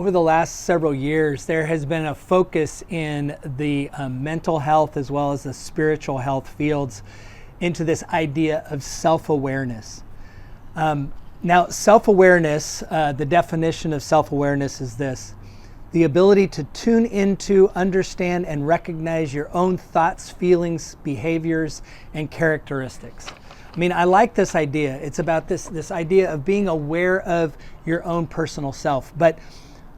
over the last several years, there has been a focus in the mental health as well as the spiritual health fields into this idea of self-awareness. Now, self-awareness, the definition of self-awareness is this: the ability to tune into, understand, and recognize your own thoughts, feelings, behaviors, and characteristics. I mean, I like this idea. It's about this idea of being aware of your own personal self. But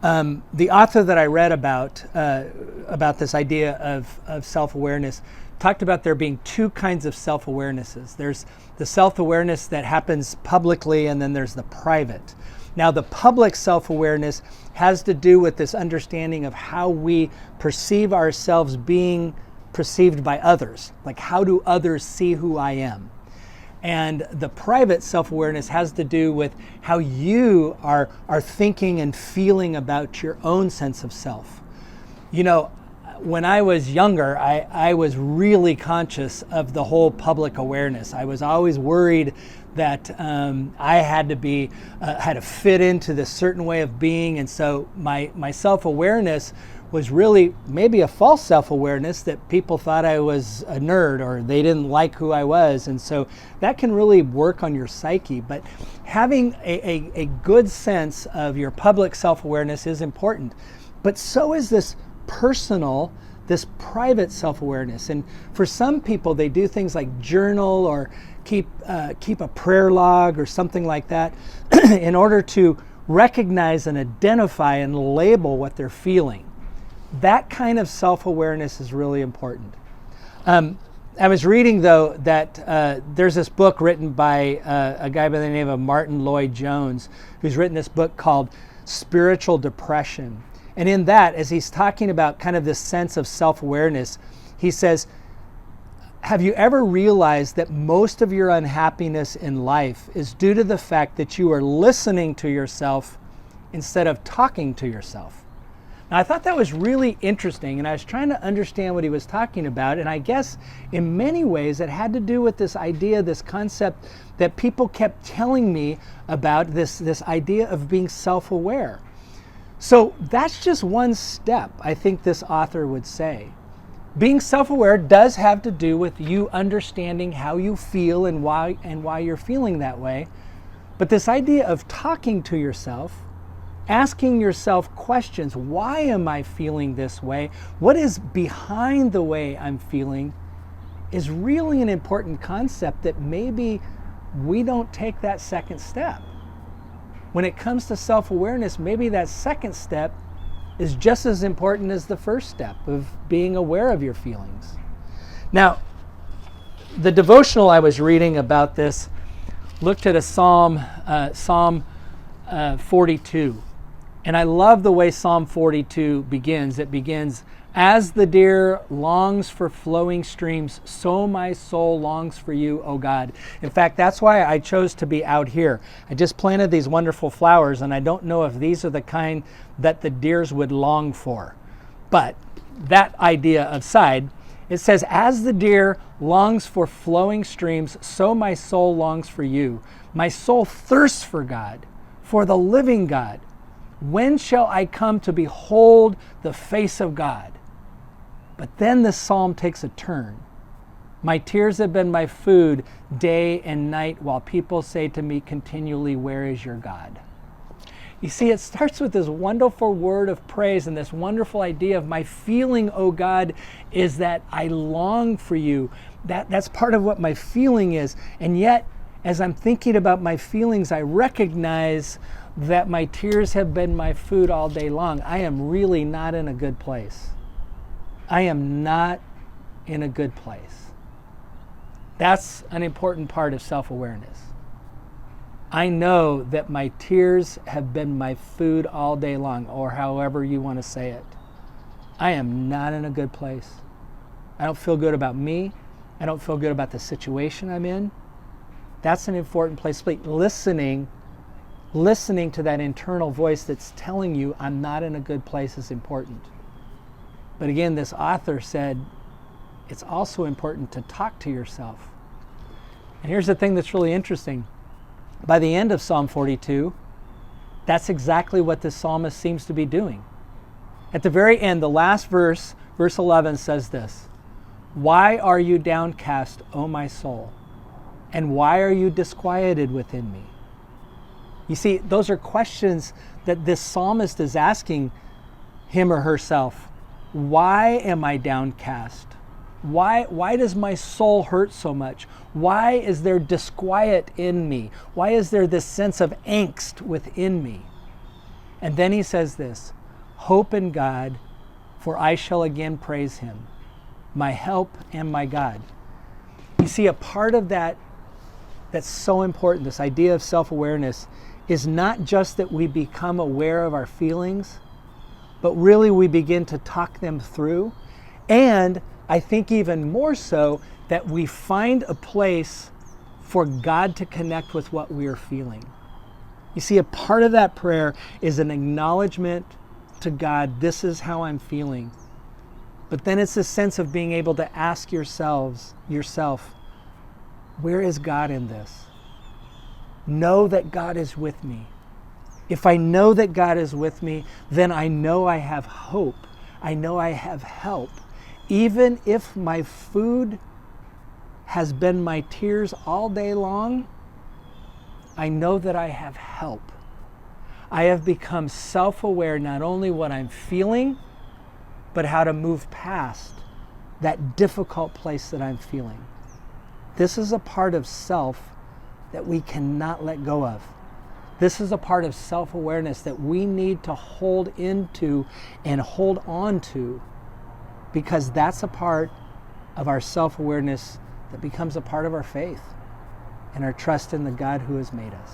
the author that I read about this idea of self-awareness talked about there being two kinds of self-awarenesses. There's the self-awareness that happens publicly, and then there's the private. Now, the public self-awareness has to do with this understanding of how we perceive ourselves being perceived by others. Like, how do others see who I am? And the private self-awareness has to do with how you are thinking and feeling about your own sense of self. You know, when I was younger, I was really conscious of the whole public awareness. I was always worried that I had to fit into this certain way of being, and so my self-awareness was really maybe a false self-awareness that people thought I was a nerd or they didn't like who I was, and so that can really work on your psyche. But having a good sense of your public self-awareness is important, but so is this private self-awareness. And for some people, they do things like journal or keep a prayer log or something like that in order to recognize and identify and label what they're feeling. That kind of self-awareness is really important. I was reading, though, that there's this book written by a guy by the name of Martin Lloyd-Jones, who's written this book called Spiritual Depression. And in that, as he's talking about kind of this sense of self-awareness, he says, have you ever realized that most of your unhappiness in life is due to the fact that you are listening to yourself instead of talking to yourself? Now, I thought that was really interesting, and I was trying to understand what he was talking about, and I guess in many ways it had to do with this idea, this concept that people kept telling me about, this idea of being self-aware. So that's just one step, I think this author would say. Being self-aware does have to do with you understanding how you feel and why you're feeling that way. But this idea of talking to yourself, asking yourself questions, why am I feeling this way? What is behind the way I'm feeling, is really an important concept that maybe we don't take that second step. When it comes to self-awareness, maybe that second step is just as important as the first step of being aware of your feelings. Now, the devotional I was reading about this looked at a Psalm 42. And I love the way Psalm 42 begins. It begins, as the deer longs for flowing streams, so my soul longs for you, O God. In fact, that's why I chose to be out here. I just planted these wonderful flowers, and I don't know if these are the kind that the deers would long for. But that idea aside, it says, as the deer longs for flowing streams, so my soul longs for you. My soul thirsts for God, for the living God. When shall I come to behold the face of God? But then this psalm takes a turn. My tears have been my food day and night, while people say to me continually, where is your God? You see, it starts with this wonderful word of praise and this wonderful idea of my feeling, oh God, is that I long for you. That's part of what my feeling is. And yet, as I'm thinking about my feelings, I recognize that my tears have been my food all day long. I am really not in a good place. I am not in a good place. That's an important part of self-awareness. I know that my tears have been my food all day long, or however you want to say it. I am not in a good place. I don't feel good about me. I don't feel good about the situation I'm in. That's an important place to be. Listening to that internal voice that's telling you I'm not in a good place is important. But again, this author said it's also important to talk to yourself. And here's the thing that's really interesting. By the end of Psalm 42, That's exactly what this psalmist seems to be doing. At the very end, the last verse, verse 11 says this: "Why are you downcast, O my soul? And why are you disquieted within me?" You see, those are questions that this psalmist is asking him or herself. Why am I downcast? Why does my soul hurt so much? Why is there disquiet in me? Why is there this sense of angst within me? And then he says this: "Hope in God, for I shall again praise him, my help and my God." You see, a part of that that's so important, this idea of self-awareness, is not just that we become aware of our feelings, but really we begin to talk them through. And I think even more so, that we find a place for God to connect with what we are feeling. You see, a part of that prayer is an acknowledgement to God, this is how I'm feeling. But then it's a sense of being able to ask yourself, where is God in this? Know that God is with me. If I know that God is with me, then I know I have hope. I know I have help. Even if my food has been my tears all day long, I know that I have help. I have become self-aware not only what I'm feeling, but how to move past that difficult place that I'm feeling. This is a part of self that we cannot let go of. This is a part of self-awareness that we need to hold into and hold on to, because that's a part of our self-awareness that becomes a part of our faith and our trust in the God who has made us.